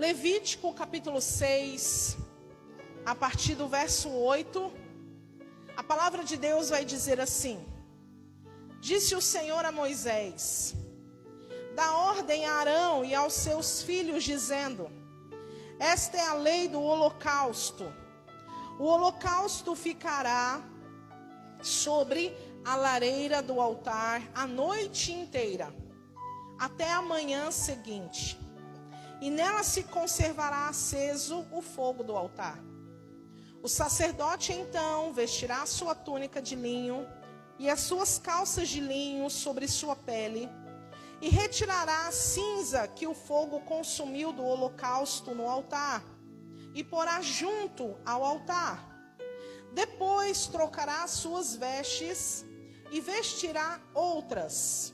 Levítico capítulo 6, a partir do verso 8, a palavra de Deus vai dizer assim: Disse o Senhor a Moisés: dá ordem a Arão e aos seus filhos, dizendo: esta é a lei do holocausto. O holocausto ficará sobre a lareira do altar a noite inteira, até a manhã seguinte. E nela se conservará aceso o fogo do altar. O sacerdote então vestirá a sua túnica de linho e as suas calças de linho sobre sua pele, e retirará a cinza que o fogo consumiu do holocausto no altar, e porá junto ao altar. Depois trocará as suas vestes e vestirá outras,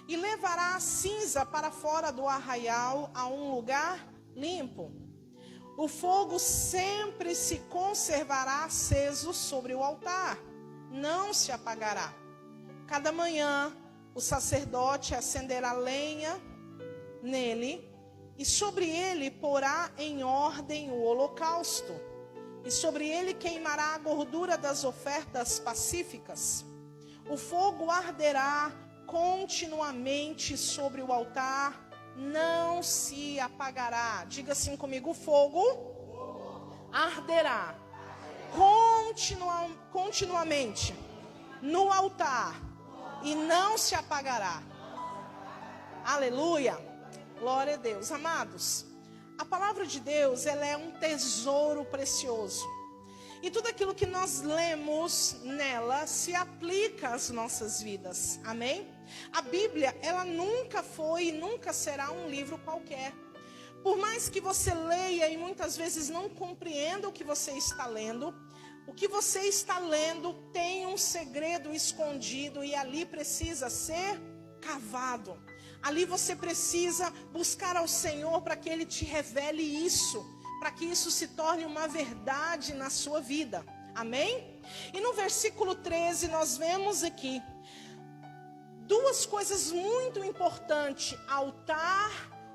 e levará a cinza para fora do arraial a um lugar limpo. O fogo sempre se conservará aceso sobre o altar, não se apagará. Cada manhã o sacerdote acenderá lenha nele, e sobre ele porá em ordem o holocausto, e sobre ele queimará a gordura das ofertas pacíficas. O fogo arderá continuamente sobre o altar, não se apagará. Diga assim comigo: o fogo arderá continuamente no altar e não se apagará. Aleluia, glória a Deus. Amados, a palavra de Deus, ela é um tesouro precioso. E tudo aquilo que nós lemos nela se aplica às nossas vidas. Amém? A Bíblia, ela nunca foi e nunca será um livro qualquer. Por mais que você leia e muitas vezes não compreenda o que você está lendo, o que você está lendo tem um segredo escondido e ali precisa ser cavado. Ali você precisa buscar ao Senhor para que Ele te revele isso, para que isso se torne uma verdade na sua vida. Amém? E no versículo 13 nós vemos aqui duas coisas muito importantes: altar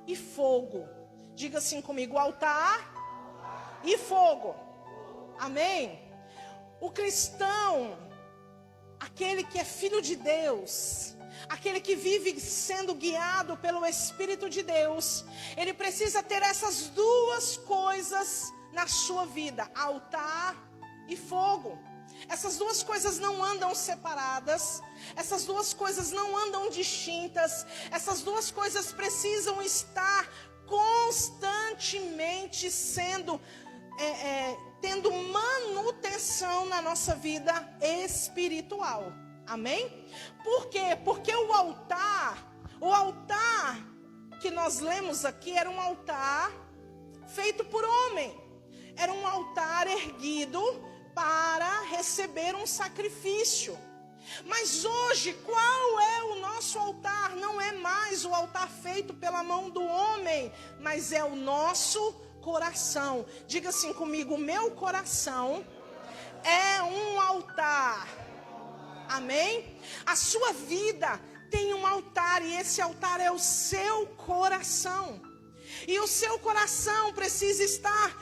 e fogo. Diga assim comigo: altar e fogo. Amém? O cristão, aquele que é filho de Deus, aquele que vive sendo guiado pelo Espírito de Deus, ele precisa ter essas duas coisas na sua vida: altar e fogo. Essas duas coisas não andam separadas, essas duas coisas não andam distintas, essas duas coisas precisam estar constantemente tendo manutenção na nossa vida espiritual. Amém? Por quê? Porque o altar que nós lemos aqui era um altar feito por homem. Era um altar erguido para receber um sacrifício. Mas hoje, qual é o nosso altar? Não é mais o altar feito pela mão do homem, mas é o nosso coração. Diga assim comigo: o meu coração é um altar. Amém? A sua vida tem um altar e esse altar é o seu coração. E o seu coração precisa estar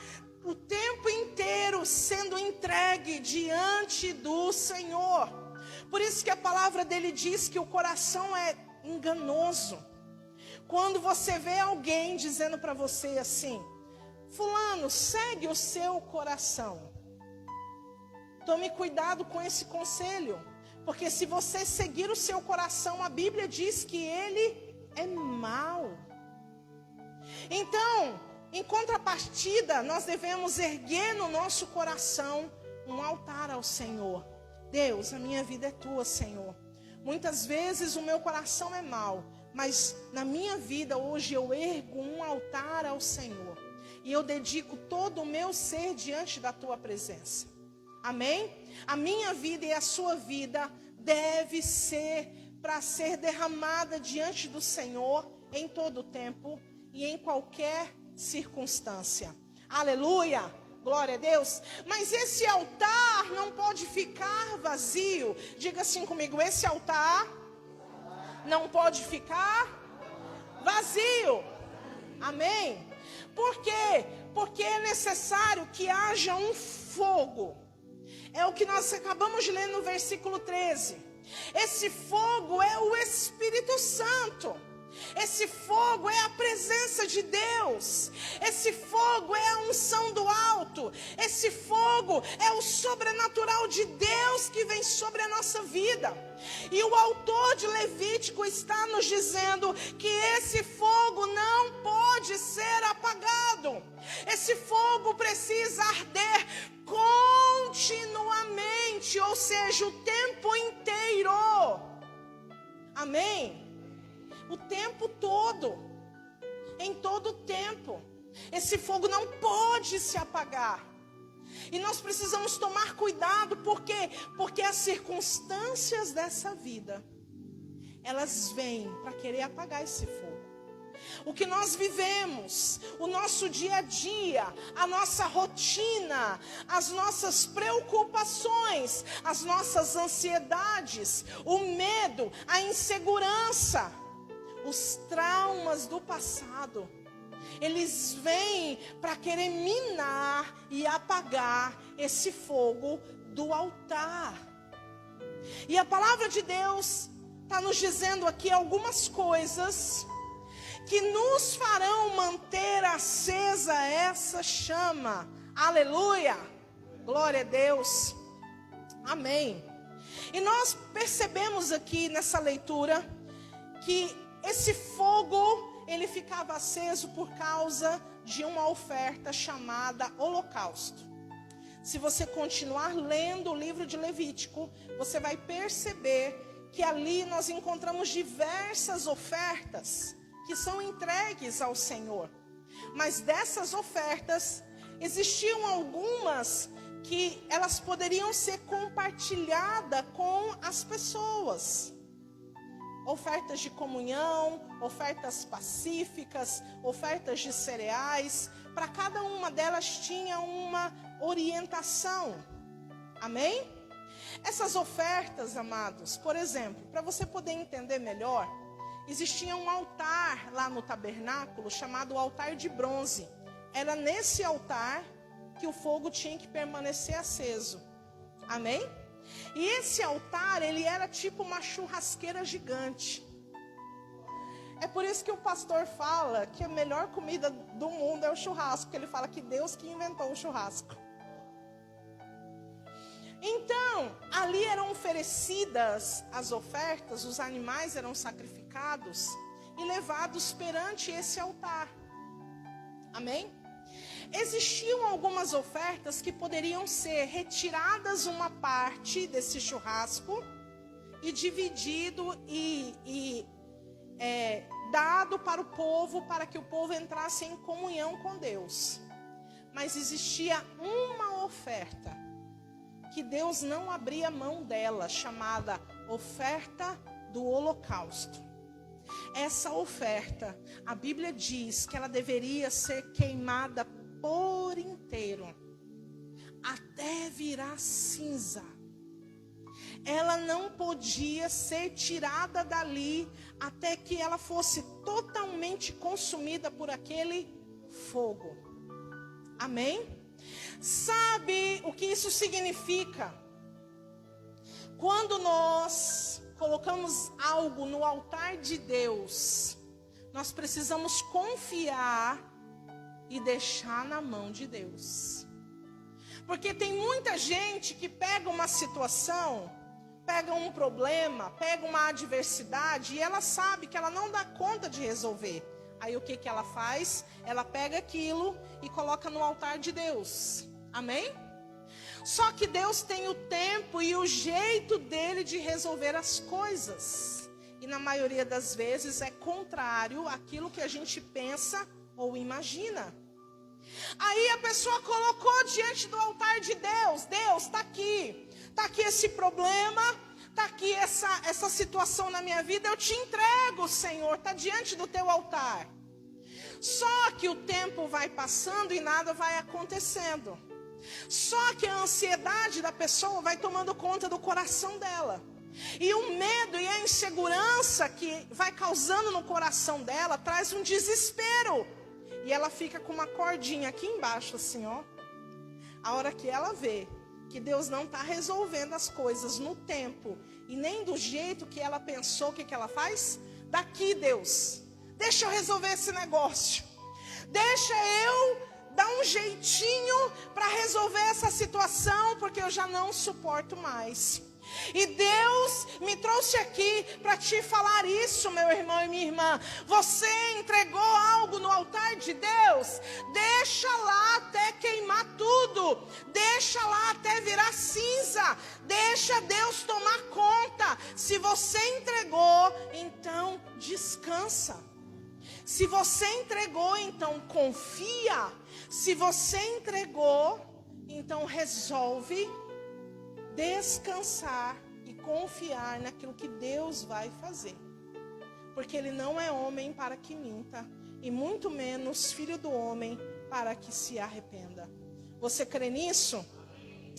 o tempo inteiro sendo entregue diante do Senhor. Por isso que a palavra dele diz que o coração é enganoso. Quando você vê alguém dizendo para você assim: fulano, segue o seu coração. Tome cuidado com esse conselho. Porque se você seguir o seu coração, a Bíblia diz que ele é mau. Então, em contrapartida, nós devemos erguer no nosso coração um altar ao Senhor. Deus, a minha vida é tua, Senhor. Muitas vezes o meu coração é mau, mas na minha vida hoje eu ergo um altar ao Senhor. E eu dedico todo o meu ser diante da tua presença. Amém? A minha vida e a sua vida deve ser para ser derramada diante do Senhor em todo o tempo e em qualquer circunstância. Aleluia! Glória a Deus. Mas esse altar não pode ficar vazio. Diga assim comigo: esse altar não pode ficar vazio. Amém? Por quê? Porque é necessário que haja um fogo. É o que nós acabamos de ler no versículo 13. Esse fogo é o Espírito Santo. Esse fogo é a presença de Deus. Esse fogo é a unção do alto. Esse fogo é o sobrenatural de Deus que vem sobre a nossa vida. E o autor de Levítico está nos dizendo que esse fogo não pode ser apagado. Esse fogo precisa arder continuamente, ou seja, o tempo inteiro. Amém? O tempo todo, em todo o tempo. Esse fogo não pode se apagar. E nós precisamos tomar cuidado, por quê? Porque as circunstâncias dessa vida, elas vêm para querer apagar esse fogo. O que nós vivemos, o nosso dia a dia, a nossa rotina, as nossas preocupações, as nossas ansiedades, o medo, a insegurança, os traumas do passado, eles vêm para querer minar e apagar esse fogo do altar. E a palavra de Deus está nos dizendo aqui algumas coisas que nos farão manter acesa essa chama. Aleluia! Glória a Deus. Amém. E nós percebemos aqui nessa leitura que esse fogo, ele ficava aceso por causa de uma oferta chamada holocausto. Se você continuar lendo o livro de Levítico, você vai perceber que ali nós encontramos diversas ofertas que são entregues ao Senhor. Mas dessas ofertas, existiam algumas que elas poderiam ser compartilhadas com as pessoas. Ofertas de comunhão, ofertas pacíficas, ofertas de cereais. Para cada uma delas tinha uma orientação. Amém? Essas ofertas, amados, por exemplo, para você poder entender melhor, existia um altar lá no tabernáculo chamado altar de bronze. Era nesse altar que o fogo tinha que permanecer aceso. Amém? E esse altar, ele era tipo uma churrasqueira gigante. É por isso que o pastor fala que a melhor comida do mundo é o churrasco. Ele fala que Deus que inventou o churrasco. Então, ali eram oferecidas as ofertas, os animais eram sacrificados e levados perante esse altar. Amém? Existiam algumas ofertas que poderiam ser retiradas uma parte desse churrasco e dividido e dado para o povo, para que o povo entrasse em comunhão com Deus. Mas existia uma oferta que Deus não abria mão dela, chamada oferta do holocausto. Essa oferta, a Bíblia diz que ela deveria ser queimada por inteiro, até virar cinza. Ela não podia ser tirada dali até que ela fosse totalmente consumida por aquele fogo. Amém? Sabe o que isso significa? Quando nós colocamos algo no altar de Deus, nós precisamos confiar e deixar na mão de Deus. Porque tem muita gente que pega uma situação, pega um problema, pega uma adversidade e ela sabe que ela não dá conta de resolver. Aí o que ela faz? Ela pega aquilo e coloca no altar de Deus. Amém? Só que Deus tem o tempo e o jeito dele de resolver as coisas. E na maioria das vezes é contrário àquilo que a gente pensa ou imagina. Aí a pessoa colocou diante do altar de Deus. Deus, está aqui esse problema, está aqui essa situação na minha vida, eu te entrego, Senhor, está diante do teu altar. Só que o tempo vai passando e nada vai acontecendo. Só que a ansiedade da pessoa vai tomando conta do coração dela. E o medo e a insegurança que vai causando no coração dela traz um desespero. e ela fica com uma cordinha aqui embaixo, assim, ó. A hora que ela vê que Deus não está resolvendo as coisas no tempo e nem do jeito que ela pensou, o que ela faz? Daqui, Deus, deixa eu resolver esse negócio. Deixa eu dar um jeitinho para resolver essa situação, porque eu já não suporto mais. E Deus me trouxe aqui para te falar isso, meu irmão e minha irmã. Você entregou algo no altar de Deus? Deixa lá até queimar tudo. Deixa lá até virar cinza. Deixa Deus tomar conta. Se você entregou, então descansa. Se você entregou, então confia. Se você entregou, então resolve descansar e confiar naquilo que Deus vai fazer. Porque Ele não é homem para que minta, e muito menos filho do homem para que se arrependa. Você crê nisso?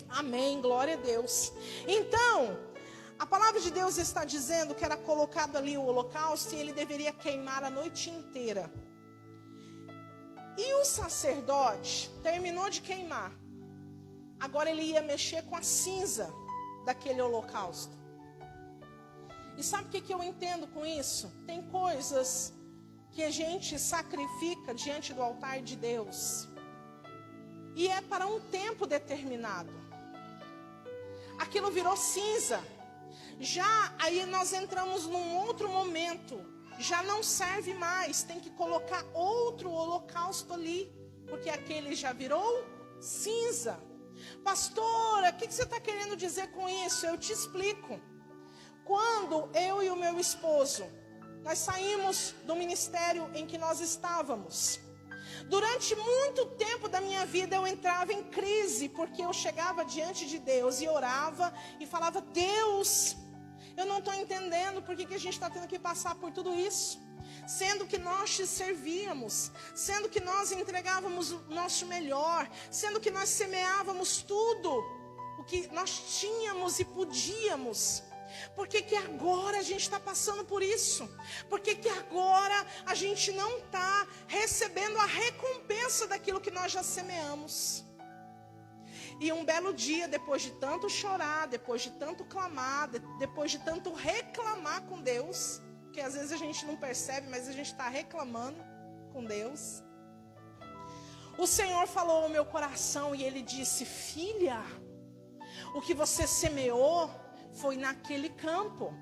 Amém, glória a Deus. Então, a palavra de Deus está dizendo que era colocado ali o holocausto e ele deveria queimar a noite inteira. E o sacerdote terminou de queimar. Agora ele ia mexer com a cinza daquele holocausto. E sabe o que eu entendo com isso? Tem coisas que a gente sacrifica diante do altar de Deus. E é para um tempo determinado. Aquilo virou cinza. Já aí nós entramos num outro momento. Já não serve mais. Tem que colocar outro holocausto ali. Porque aquele já virou cinza. Pastora, o que você está querendo dizer com isso? Eu te explico. Quando eu e o meu esposo, nós saímos do ministério em que nós estávamos. Durante muito tempo da minha vida eu entrava em crise, porque eu chegava diante de Deus e orava e falava: Deus, eu não estou entendendo por que a gente está tendo que passar por tudo isso. Sendo que nós te servíamos, sendo que nós entregávamos o nosso melhor, sendo que nós semeávamos tudo o que nós tínhamos e podíamos. Por que agora a gente está passando por isso? Por que agora a gente não está recebendo a recompensa daquilo que nós já semeamos? E um belo dia, depois de tanto chorar, depois de tanto clamar, depois de tanto reclamar com Deus, que às vezes a gente não percebe, mas a gente está reclamando com Deus. O Senhor falou ao meu coração e Ele disse: filha, o que você semeou foi naquele campo.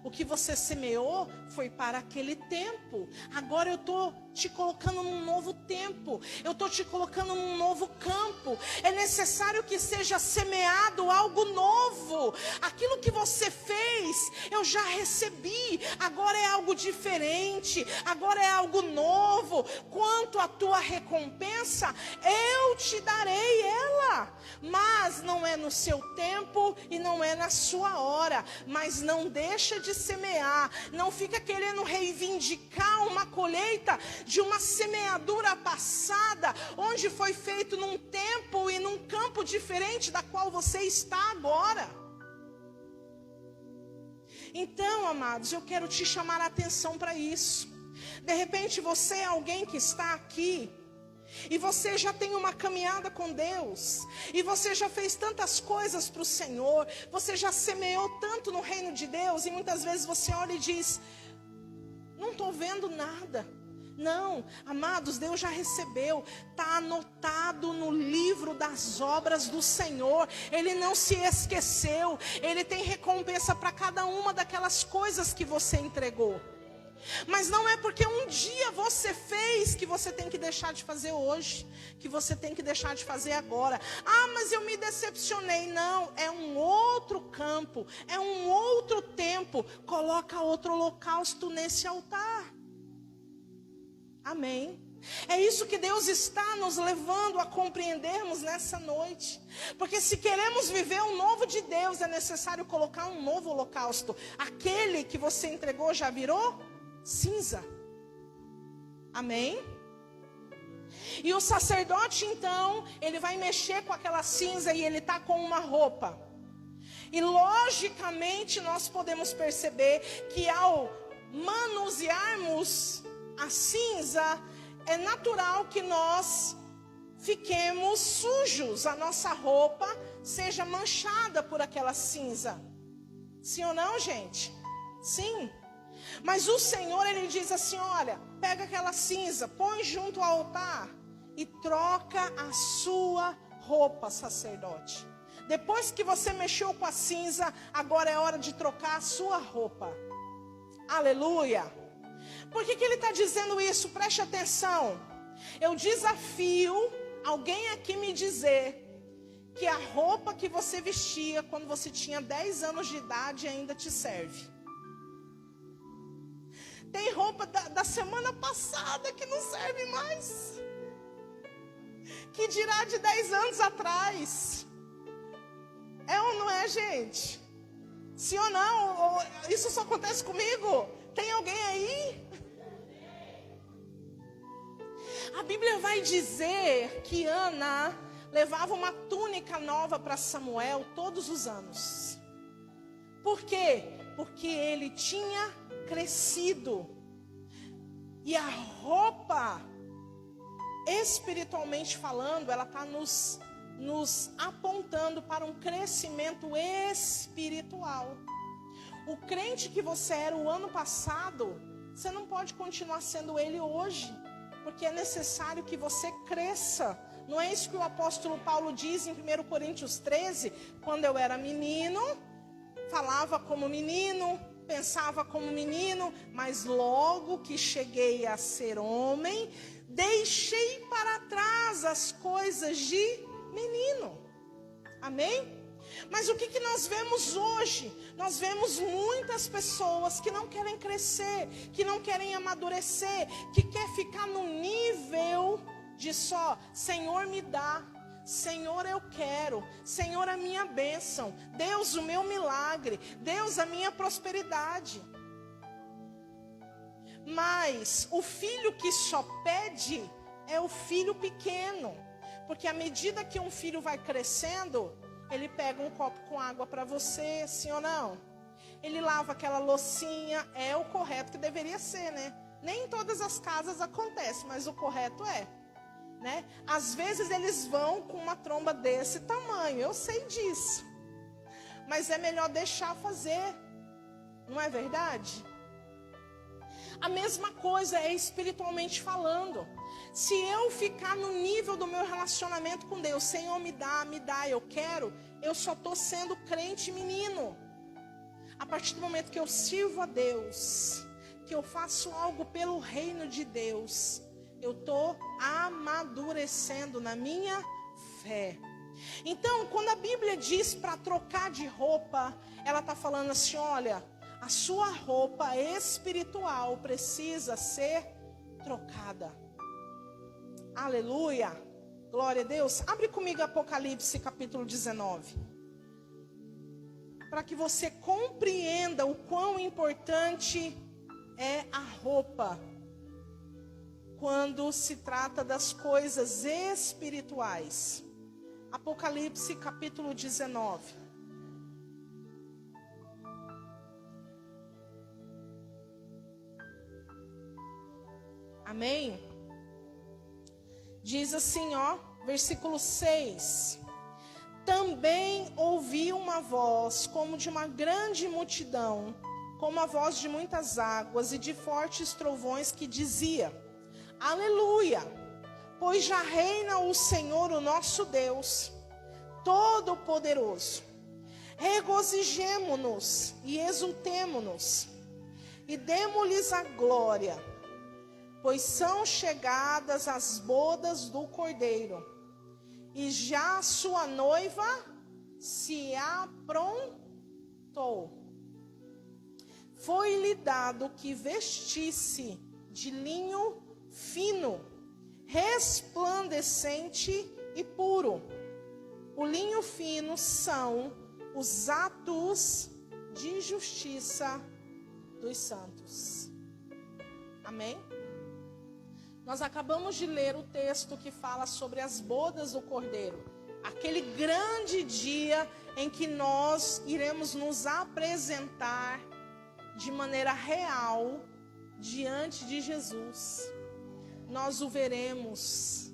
O que você semeou foi para aquele tempo. Agora eu estou te colocando num novo tempo. Eu estou te colocando num novo campo. É necessário que seja semeado algo novo. Aquilo que você fez, eu já recebi. Agora é algo diferente. Agora é algo novo. Quanto à tua recompensa, eu te darei ela. Mas não é no seu tempo e não é na sua hora. Mas não deixa de semear. Não fica querendo reivindicar uma colheita de uma semeadura passada, onde foi feito num tempo e num campo diferente da qual você está agora. Então, amados, eu quero te chamar a atenção para isso. De repente você é alguém que está aqui e você já tem uma caminhada com Deus, e você já fez tantas coisas para o Senhor, você já semeou tanto no reino de Deus, e muitas vezes você olha e diz: não estou vendo nada. Não, amados, Deus já recebeu, está anotado no livro das obras do Senhor. Ele não se esqueceu, Ele tem recompensa para cada uma daquelas coisas que você entregou. Mas não é porque um dia você fez que você tem que deixar de fazer hoje, que você tem que deixar de fazer agora. Ah, mas eu me decepcionei. Não, é um outro campo, é um outro tempo. Coloca outro holocausto nesse altar. Amém. É isso que Deus está nos levando a compreendermos nessa noite. Porque se queremos viver um novo de Deus, é necessário colocar um novo holocausto. Aquele que você entregou já virou cinza. Amém? E o sacerdote então, ele vai mexer com aquela cinza e ele está com uma roupa. E logicamente nós podemos perceber que ao manusearmos a cinza, é natural que nós fiquemos sujos, a nossa roupa seja manchada por aquela cinza. Sim ou não, gente? Sim. Mas o Senhor, Ele diz assim, olha, pega aquela cinza, põe junto ao altar e troca a sua roupa, sacerdote. Depois que você mexeu com a cinza, agora é hora de trocar a sua roupa. Aleluia. Por que Ele está dizendo isso? Preste atenção. Eu desafio alguém aqui me dizer que a roupa que você vestia quando você tinha 10 anos de idade ainda te serve. Tem roupa da semana passada que não serve mais. Que dirá de 10 anos atrás? É ou não é, gente? Sim ou não? Ou isso só acontece comigo? Tem alguém aí? A Bíblia vai dizer que Ana levava uma túnica nova para Samuel todos os anos. Por quê? Porque ele tinha crescido. E a roupa, espiritualmente falando, ela está nos apontando para um crescimento espiritual. O crente que você era o ano passado, você não pode continuar sendo ele hoje, porque é necessário que você cresça. Não é isso que o apóstolo Paulo diz em 1 Coríntios 13? Quando eu era menino, falava como menino, pensava como menino, mas logo que cheguei a ser homem, deixei para trás as coisas de menino. Amém? Mas o que nós vemos hoje? Nós vemos muitas pessoas que não querem crescer, que não querem amadurecer, que quer ficar no nível de só, Senhor me dá, Senhor eu quero, Senhor a minha bênção, Deus o meu milagre, Deus a minha prosperidade. Mas o filho que só pede é o filho pequeno, porque à medida que um filho vai crescendo, ele pega um copo com água para você, sim ou não? Ele lava aquela loucinha, é o correto que deveria ser, né? Nem em todas as casas acontece, mas o correto é, né? Às vezes eles vão com uma tromba desse tamanho, eu sei disso. Mas é melhor deixar fazer, não é verdade? A mesma coisa é espiritualmente falando. Se eu ficar no nível do meu relacionamento com Deus, Senhor me dá, eu quero, eu só estou sendo crente menino. A partir do momento que eu sirvo a Deus, que eu faço algo pelo reino de Deus, eu estou amadurecendo na minha fé. Então, quando a Bíblia diz para trocar de roupa, ela está falando assim, olha, a sua roupa espiritual precisa ser trocada. Aleluia. Glória a Deus. Abre comigo Apocalipse capítulo 19. Para que você compreenda o quão importante é a roupa quando se trata das coisas espirituais. Apocalipse capítulo 19. Amém? Diz assim, ó, versículo 6. Também ouvi uma voz como de uma grande multidão, como a voz de muitas águas e de fortes trovões que dizia: Aleluia! Pois já reina o Senhor, o nosso Deus, Todo-Poderoso. Regozijemo-nos e exultemo-nos e demo-lhes a glória, pois são chegadas as bodas do Cordeiro, e já a sua noiva se aprontou. Foi-lhe dado que vestisse de linho fino, resplandecente e puro. O linho fino são os atos de justiça dos santos. Amém? Nós acabamos de ler o texto que fala sobre as bodas do Cordeiro. Aquele grande dia em que nós iremos nos apresentar de maneira real diante de Jesus. nós o veremos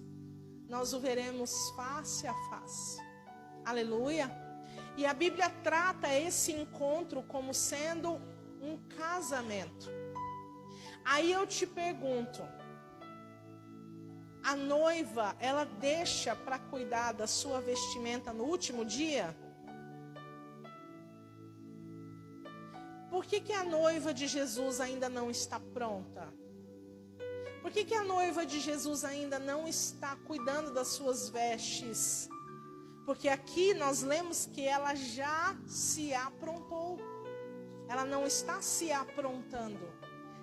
face a face. Aleluia. E a Bíblia trata esse encontro como sendo um casamento. Aí eu te pergunto, a noiva, ela deixa para cuidar da sua vestimenta no último dia? Por que a noiva de Jesus ainda não está pronta? Por que a noiva de Jesus ainda não está cuidando das suas vestes? Porque aqui nós lemos que ela já se aprontou. Ela não está se aprontando.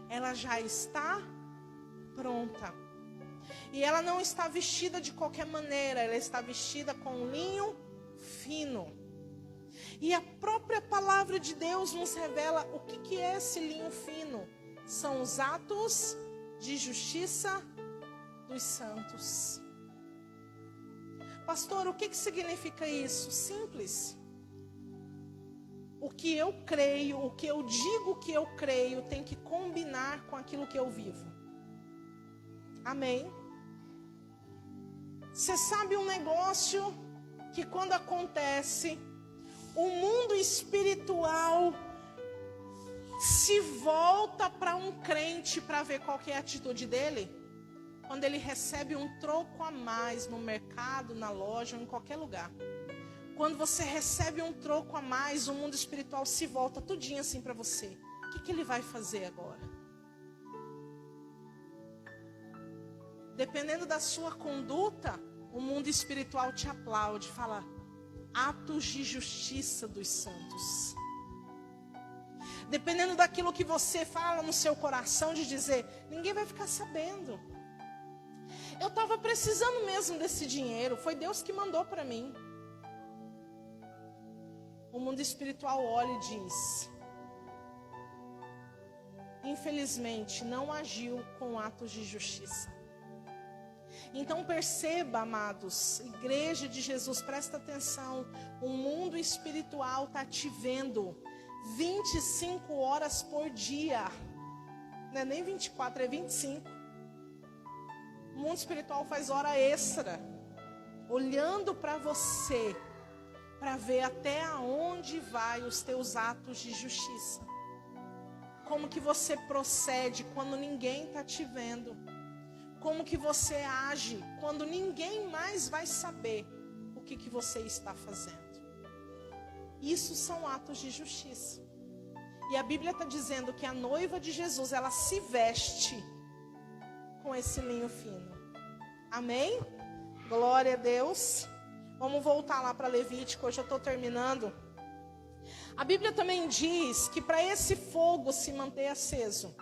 Ela já está pronta. E ela não está vestida de qualquer maneira. Ela está vestida com linho fino. E a própria palavra de Deus nos revela o que é esse linho fino. São os atos de justiça dos santos. Pastor, o que significa isso? Simples. O que eu creio, o que eu digo que eu creio, tem que combinar com aquilo que eu vivo. Amém? Você sabe um negócio que quando acontece, o mundo espiritual se volta para um crente para ver qual que é a atitude dele? Quando ele recebe um troco a mais no mercado, na loja ou em qualquer lugar. Quando você recebe um troco a mais, o mundo espiritual se volta tudinho assim para você. O que ele vai fazer agora? Dependendo da sua conduta, o mundo espiritual te aplaude, fala, atos de justiça dos santos. Dependendo daquilo que você fala no seu coração, de dizer, ninguém vai ficar sabendo. Eu estava precisando mesmo desse dinheiro, foi Deus que mandou para mim. O mundo espiritual olha e diz, infelizmente não agiu com atos de justiça. Então perceba, amados, igreja de Jesus, presta atenção, o mundo espiritual está te vendo 25 horas por dia, não é nem 24, é 25. O mundo espiritual faz hora extra, olhando para você, para ver até aonde vai os teus atos de justiça. Como que você procede quando ninguém está te vendo? Como que você age quando ninguém mais vai saber o que você está fazendo? Isso são atos de justiça. E a Bíblia está dizendo que a noiva de Jesus, ela se veste com esse linho fino. Amém? Glória a Deus. Vamos voltar lá para Levítico, hoje eu estou terminando. A Bíblia também diz que para esse fogo se manter aceso,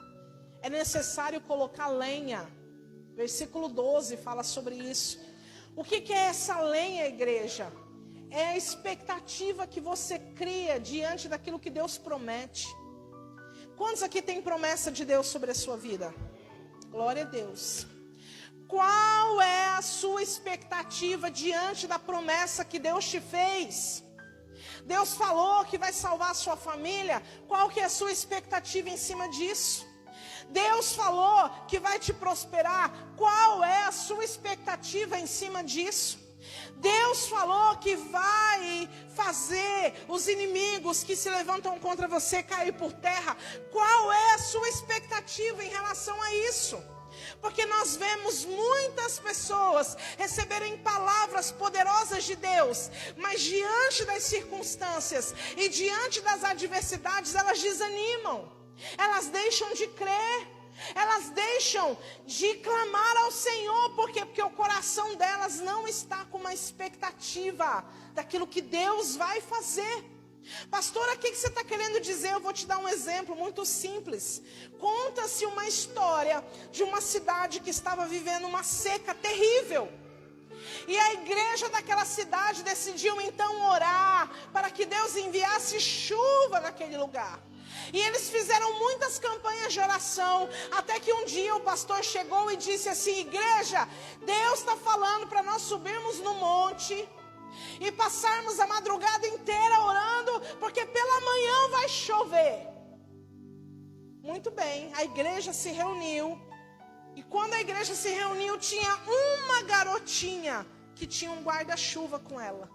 é necessário colocar lenha. Versículo 12 fala sobre isso. O que é essa lenha, igreja? É a expectativa que você cria diante daquilo que Deus promete. Quantos aqui tem promessa de Deus sobre a sua vida? Glória a Deus. Qual é a sua expectativa diante da promessa que Deus te fez? Deus falou que vai salvar a sua família. Qual que é a sua expectativa em cima disso? Deus falou que vai te prosperar. Qual é a sua expectativa em cima disso? Deus falou que vai fazer os inimigos que se levantam contra você cair por terra. Qual é a sua expectativa em relação a isso? Porque nós vemos muitas pessoas receberem palavras poderosas de Deus, mas diante das circunstâncias e diante das adversidades, elas desanimam, elas deixam de crer, elas deixam de clamar ao Senhor. Por quê? Porque o coração delas não está com uma expectativa daquilo que Deus vai fazer. Pastora, o que você está querendo dizer? Eu vou te dar um exemplo muito simples. Conta-se uma história de uma cidade que estava vivendo uma seca terrível. E a igreja daquela cidade decidiu então orar para que Deus enviasse chuva naquele lugar. E eles fizeram muitas campanhas de oração, até que um dia o pastor chegou e disse assim: igreja, Deus está falando para nós subirmos no monte e passarmos a madrugada inteira orando, porque pela manhã vai chover. Muito bem, a igreja se reuniu, E quando a igreja se reuniu, tinha uma garotinha que tinha um guarda-chuva com ela.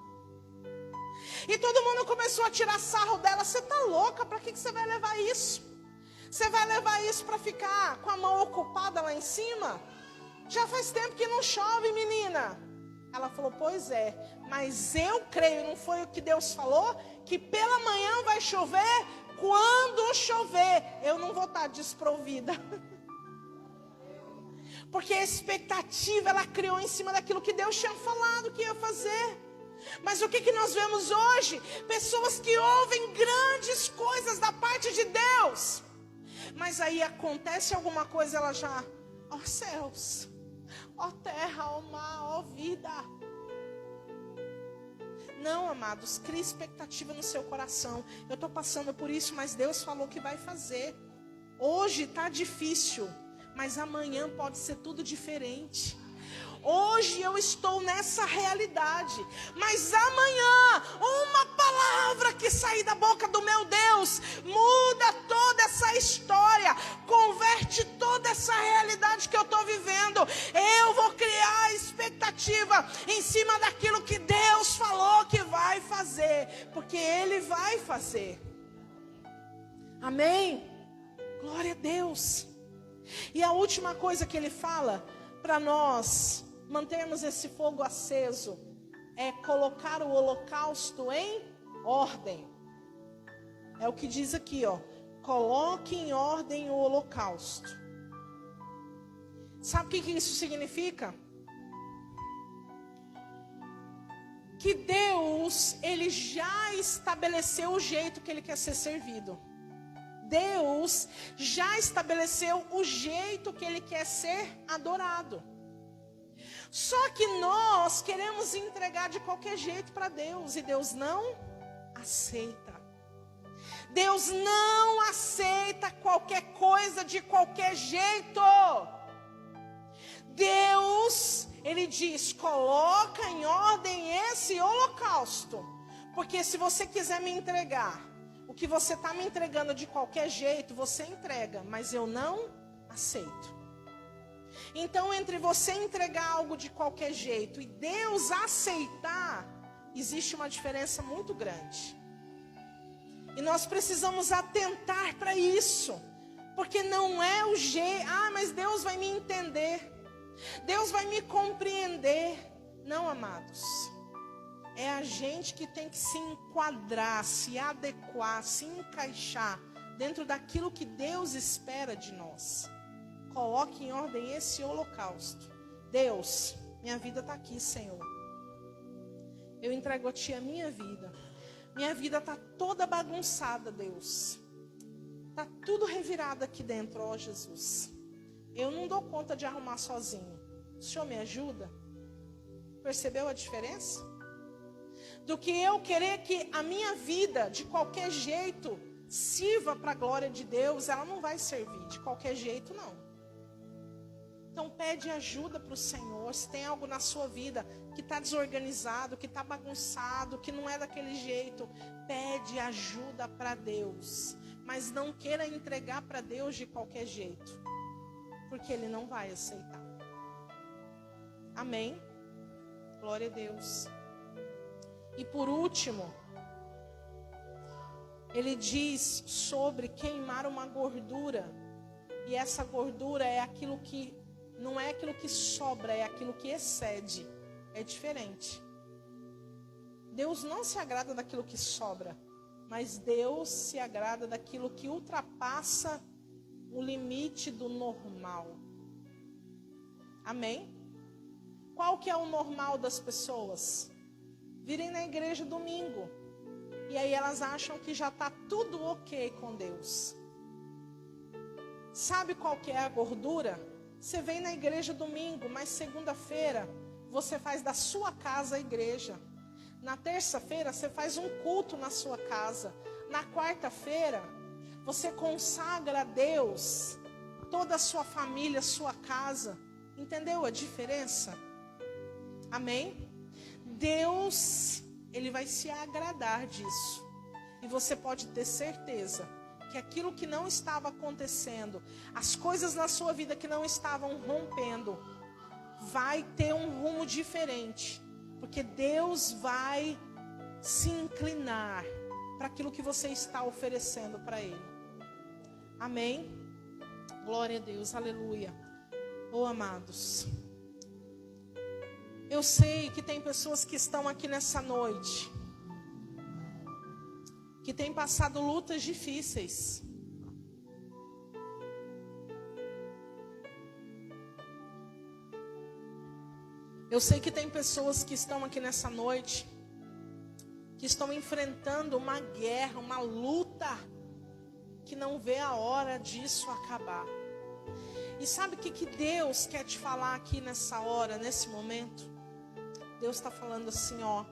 E todo mundo começou a tirar sarro dela. Você tá louca? Para que você vai levar isso? Você vai levar isso para ficar com a mão ocupada lá em cima? Já faz tempo que não chove, menina. Ela falou, pois é, mas eu creio, não foi o que Deus falou? Que pela manhã vai chover, quando chover, eu não vou estar desprovida. Porque a expectativa, ela criou em cima daquilo que Deus tinha falado que ia fazer. Mas o que nós vemos hoje? Pessoas que ouvem grandes coisas da parte de Deus. Mas aí acontece alguma coisa, ela já, ó céus, ó terra, ó mar, ó vida. Não, amados, crie expectativa no seu coração. Eu estou passando por isso, mas Deus falou que vai fazer. Hoje está difícil, mas amanhã pode ser tudo diferente. Hoje eu estou nessa realidade, mas amanhã uma palavra que sair da boca do meu Deus muda toda essa história, converte toda essa realidade que eu estou vivendo. Eu vou criar expectativa em cima daquilo que Deus falou que vai fazer, porque Ele vai fazer. Amém? Glória a Deus. E a última coisa que Ele fala para nós mantermos esse fogo aceso é colocar o holocausto em ordem. É o que diz aqui, ó. Coloque em ordem o holocausto. Sabe o que isso significa? Que Deus, Ele já estabeleceu o jeito que Ele quer ser servido. Deus já estabeleceu o jeito que Ele quer ser adorado. Só que nós queremos entregar de qualquer jeito para Deus. E Deus não aceita. Deus não aceita qualquer coisa de qualquer jeito. Deus, Ele diz, coloca em ordem esse holocausto. Porque se você quiser me entregar o que você está me entregando de qualquer jeito, você entrega, mas eu não aceito. Então, entre você entregar algo de qualquer jeito e Deus aceitar, existe uma diferença muito grande. E nós precisamos atentar para isso. Porque não é o jeito, mas Deus vai me entender. Deus vai me compreender. Não, amados. É a gente que tem que se enquadrar, se adequar, se encaixar dentro daquilo que Deus espera de nós. Coloque em ordem esse holocausto. Deus, minha vida está aqui, Senhor. Eu entrego a Ti a minha vida. Minha vida está toda bagunçada, Deus. Está tudo revirado aqui dentro, ó Jesus. Eu não dou conta de arrumar sozinho. O Senhor me ajuda? Percebeu a diferença? Do que eu querer que a minha vida, de qualquer jeito, sirva para a glória de Deus, ela não vai servir de qualquer jeito, não. Então pede ajuda para o Senhor. Se tem algo na sua vida que está desorganizado, que está bagunçado, que não é daquele jeito, pede ajuda para Deus. Mas não queira entregar para Deus de qualquer jeito, porque Ele não vai aceitar. Amém? Glória a Deus. E por último, Ele diz sobre queimar uma gordura. E essa gordura é aquilo que não é aquilo que sobra, é aquilo que excede. É diferente. Deus não se agrada daquilo que sobra, mas Deus se agrada daquilo que ultrapassa o limite do normal. Amém? Qual que é o normal das pessoas? Virem na igreja domingo. E aí elas acham que já está tudo ok com Deus. Sabe qual que é a gordura? Você vem na igreja domingo, mas segunda-feira você faz da sua casa a igreja. Na terça-feira você faz um culto na sua casa. Na quarta-feira você consagra a Deus toda a sua família, sua casa. Entendeu a diferença? Amém? Deus, Ele vai se agradar disso. E você pode ter certeza que aquilo que não estava acontecendo, as coisas na sua vida que não estavam rompendo, vai ter um rumo diferente. Porque Deus vai se inclinar para aquilo que você está oferecendo para Ele. Amém? Glória a Deus, aleluia. Oh, amados, eu sei que tem pessoas que estão aqui nessa noite, que têm passado lutas difíceis. Eu sei que tem pessoas que estão aqui nessa noite, que estão enfrentando uma guerra, uma luta, que não vê a hora disso acabar. E sabe o que Deus quer te falar aqui nessa hora, nesse momento? Deus está falando assim, ó,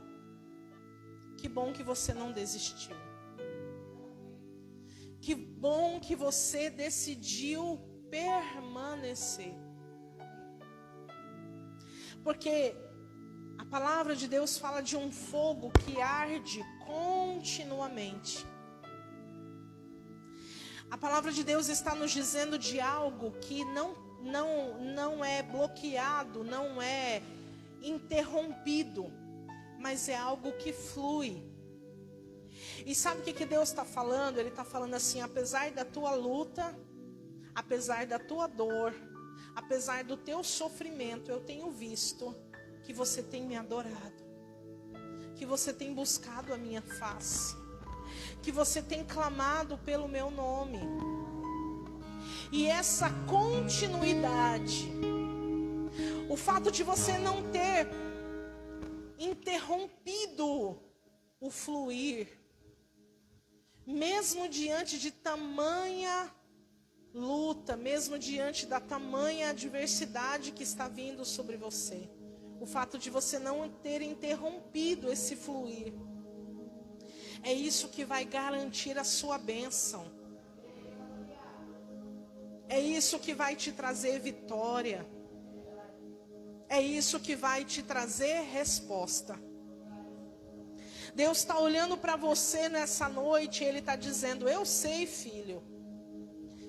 que bom que você não desistiu. Que bom que você decidiu permanecer. Porque a palavra de Deus fala de um fogo que arde continuamente. A palavra de Deus está nos dizendo de algo que não é bloqueado, não é interrompido, mas é algo que flui. E sabe o que Deus está falando? Ele está falando assim, apesar da tua luta, apesar da tua dor, apesar do teu sofrimento, eu tenho visto que você tem me adorado, que você tem buscado a minha face, que você tem clamado pelo meu nome. E essa continuidade, o fato de você não ter interrompido o fluir, mesmo diante de tamanha luta, mesmo diante da tamanha adversidade que está vindo sobre você, o fato de você não ter interrompido esse fluir, é isso que vai garantir a sua bênção. É isso que vai te trazer vitória. É isso que vai te trazer resposta. Deus está olhando para você nessa noite e Ele está dizendo, eu sei, filho,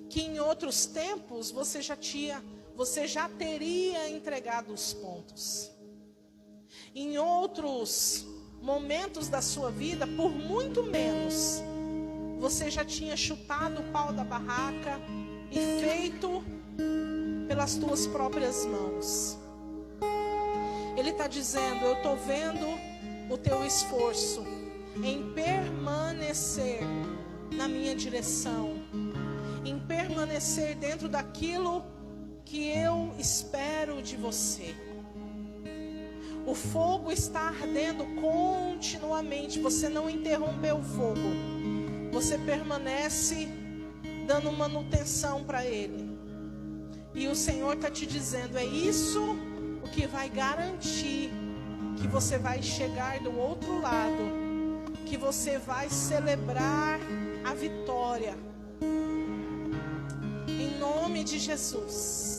que em outros tempos você já teria entregado os pontos. Em outros momentos da sua vida, por muito menos, você já tinha chutado o pau da barraca e feito pelas tuas próprias mãos. Ele está dizendo, eu estou vendo o teu esforço em permanecer na minha direção, em permanecer dentro daquilo que eu espero de você. O fogo está ardendo continuamente, você não interrompeu o fogo, você permanece dando manutenção para ele. E o Senhor está te dizendo, é isso o que vai garantir que você vai chegar do outro lado, que você vai celebrar a vitória. Em nome de Jesus.